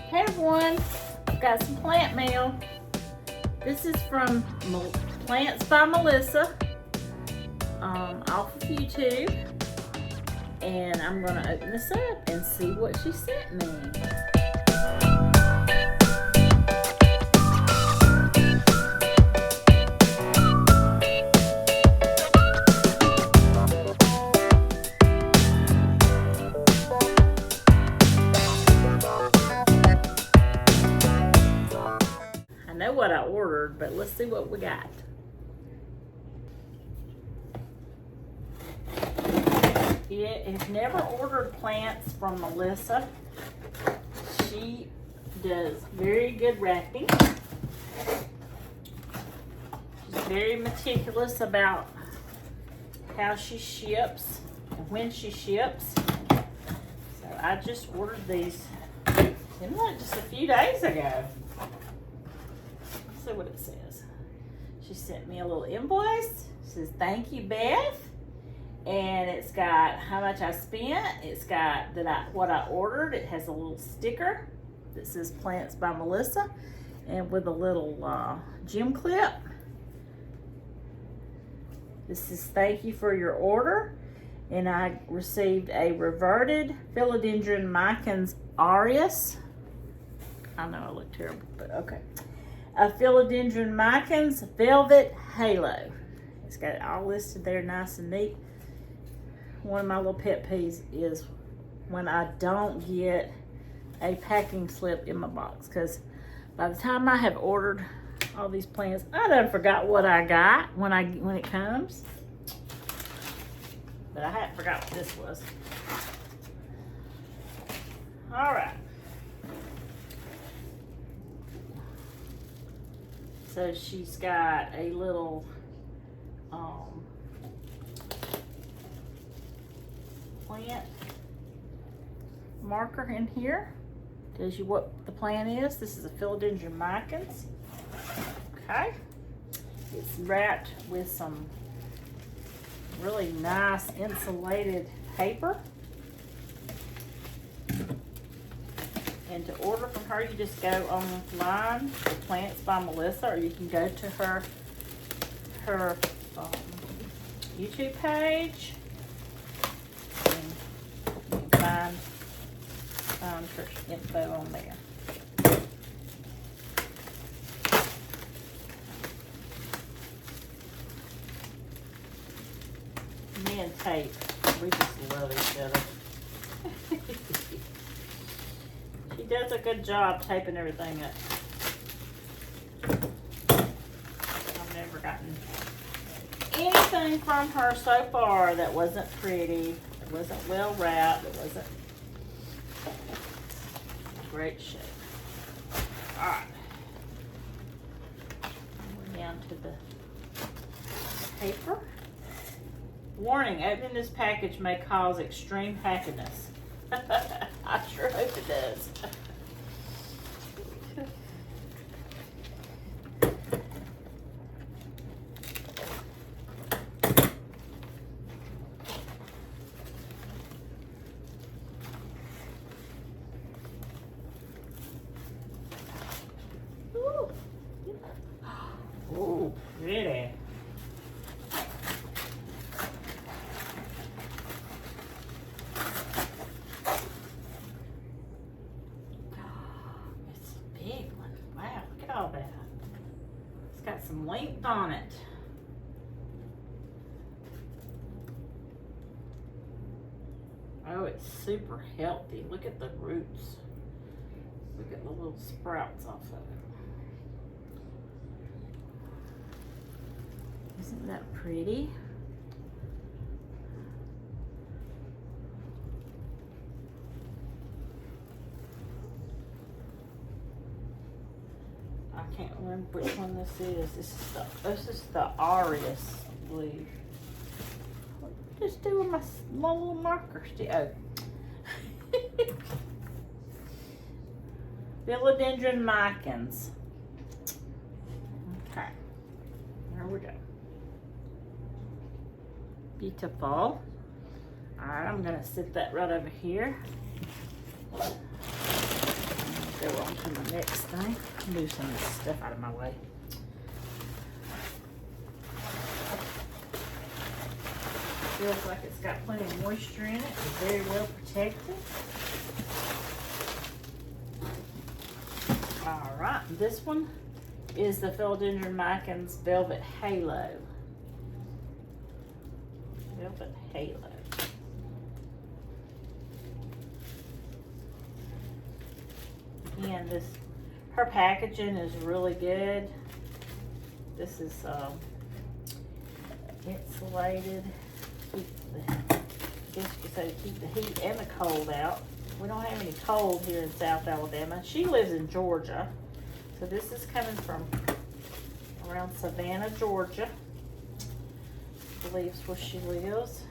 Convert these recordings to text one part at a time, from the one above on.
Hey everyone, I've got some plant mail. This is from Plants by Melissa off of YouTube. And I'm going to open this up and see what she sent me. I know what I ordered, but let's see what we got. I've never ordered plants from Melissa. She does very good wrapping. She's very meticulous about how she ships and when she ships. So I just ordered these, didn't it, just a few days ago. Let's see what it says. She sent me a little invoice. It says, "Thank you, Beth." And it's got how much I spent. It's got what I ordered. It has a little sticker that says Plants by Melissa, and with a little gem clip. This is "Thank you for your order." And I received a reverted Philodendron micans aureus. I know I look terrible, but okay. A Philodendron micans velvet halo. It's got it all listed there, nice and neat. One of my little pet peeves is when I don't get a packing slip in my box, because by the time I have ordered all these plants, I done forgot what I got when it comes. But I hadn't forgot what this was. All right. So she's got a little plant marker in here. Tells you what the plant is. This is a Philodendron micans. Okay. It's wrapped with some really nice insulated paper. And to order from her, you just go online to Plants by Melissa, or you can go to her YouTube page. Find her info on there. Me and tape, we just love each other. She does a good job taping everything up. I've never gotten anything from her so far that wasn't pretty. It wasn't well wrapped. It wasn't great shape. All right. We're down to the paper. Warning, opening this package may cause extreme happiness. I sure hope it does. Ooh, pretty. It's a big one. Wow, look at all that. It's got some length on it. Oh, it's super healthy. Look at the roots. Look at the little sprouts off of it. Isn't that pretty? I can't remember which one this is. This is the aureus, I believe. Just doing my little marker still. Oh. Philodendron micans. Okay. There we go. Beautiful. Alright, I'm going to sit that right over here. Go on to the next thing. Move some of this stuff out of my way. Feels like it's got plenty of moisture in it. It's very well protected. All right, this one is the Philodendron micans Velvet Halo. Velvet Halo. Again, her packaging is really good. This is insulated. I guess you could say to keep the heat and the cold out. We don't have any cold here in South Alabama. She lives in Georgia. So this is coming from around Savannah, Georgia. I believe is where she lives.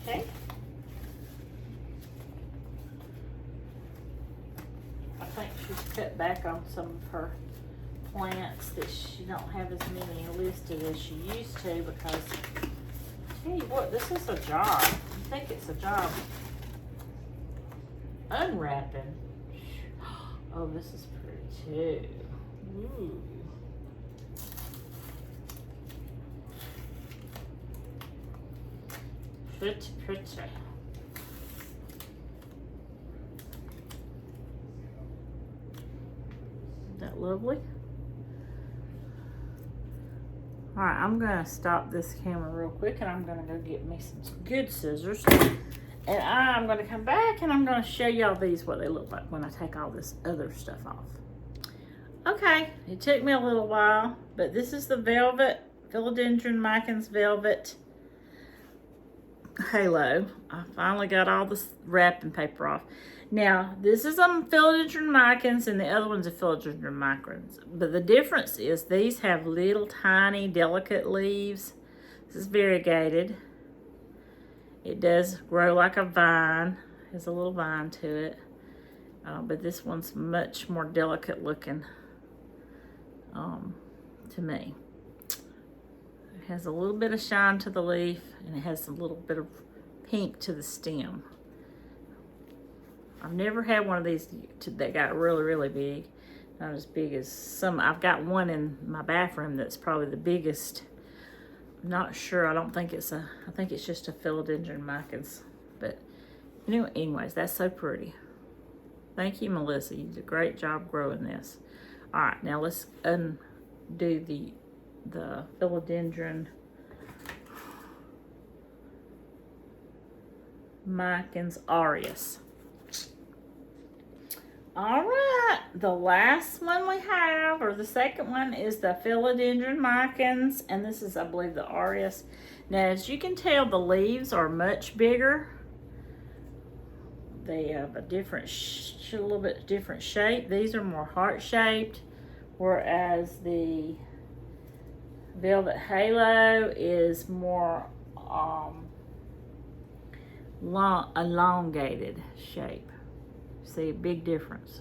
Okay. I think she's cut back on some of her plants that she don't have as many listed as she used to because, I tell you what, this is a job. I think it's a job unwrapping. Oh, this is pretty too. Ooh. Pretty, pretty. Isn't that lovely? All right, I'm gonna stop this camera real quick and I'm gonna go get me some good scissors. And I'm gonna come back and I'm gonna show y'all these, what they look like when I take all this other stuff off. Okay, it took me a little while, but this is the Velvet, Philodendron micans Velvet Halo. I finally got all this wrapping paper off. Now, this is Philodendron micans and the other one's a Philodendron micans. But the difference is these have little tiny delicate leaves. This is variegated. It does grow like a vine. Has a little vine to it. But this one's much more delicate looking to me. It has a little bit of shine to the leaf and it has a little bit of pink to the stem. I've never had one of these that got really, really big. Not as big as some. I've got one in my bathroom that's probably the biggest. I'm not sure. I don't think it's a, I think it's just a Philodendron micans. But anyways, that's so pretty. Thank you, Melissa. You did a great job growing this. All right, now let's undo the Philodendron micans aureus. All right, the last one we have, or the second one, is the Philodendron micans, and this is, I believe, the aureus. Now, as you can tell, the leaves are much bigger. They have a different, a little bit different shape. These are more heart-shaped, whereas the Velvet Halo is more elongated shape. See, big difference.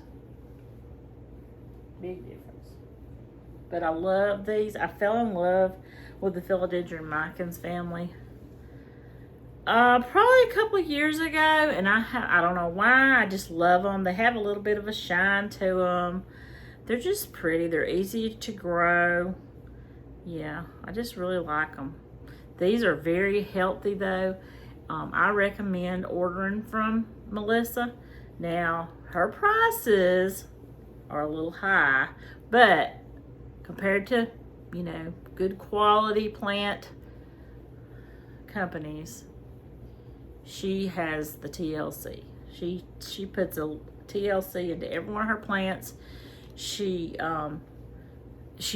Big difference. But I love these. I fell in love with the Philodendron micans family. Probably a couple of years ago, and I don't know why. I just love them. They have a little bit of a shine to them. They're just pretty. They're easy to grow. Yeah, I just really like them. These are very healthy though. I recommend ordering from Melissa. Now, her prices are a little high, but compared to, good quality plant companies, she has the TLC. She puts a TLC into every one of her plants. She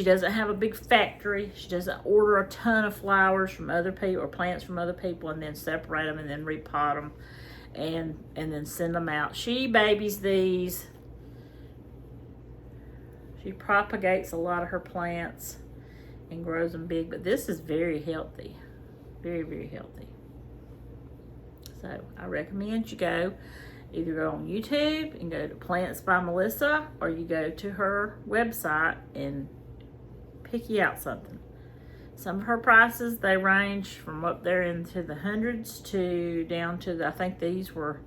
doesn't have a big factory. She doesn't order a ton of flowers from other people or plants from other people and then separate them and then repot them and then send them out. She babies these. She propagates a lot of her plants and grows them big, but this is very healthy. Very, very healthy. So I recommend you either go on YouTube and go to Plants by Melissa, or you go to her website and pick you out something. Some of her prices, they range from up there into the hundreds to down to I think these were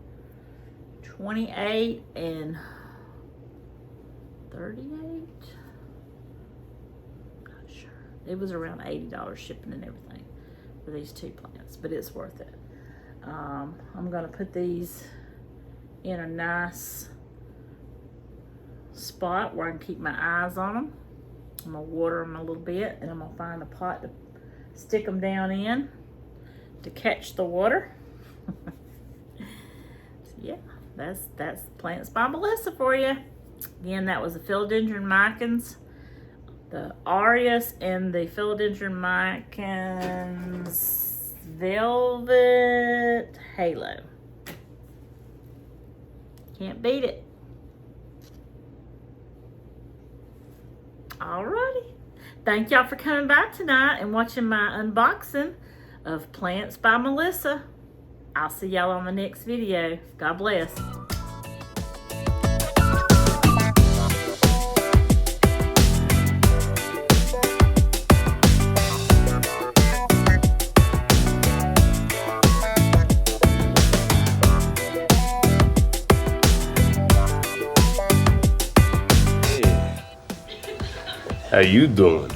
$28 and $38. Not sure. It was around $80 shipping and everything for these 2 plants, but it's worth it. I'm gonna put these in a nice spot where I can keep my eyes on them. I'm gonna water them a little bit, and I'm gonna find a pot to stick them down in to catch the water. So yeah, that's Plants by Melissa for you. Again, that was the Philodendron micans, the Aureus, and the Philodendron micans Velvet Halo. Can't beat it. Alrighty. Thank y'all for coming by tonight and watching my unboxing of Plants by Melissa. I'll see y'all on the next video. God bless. How you doing?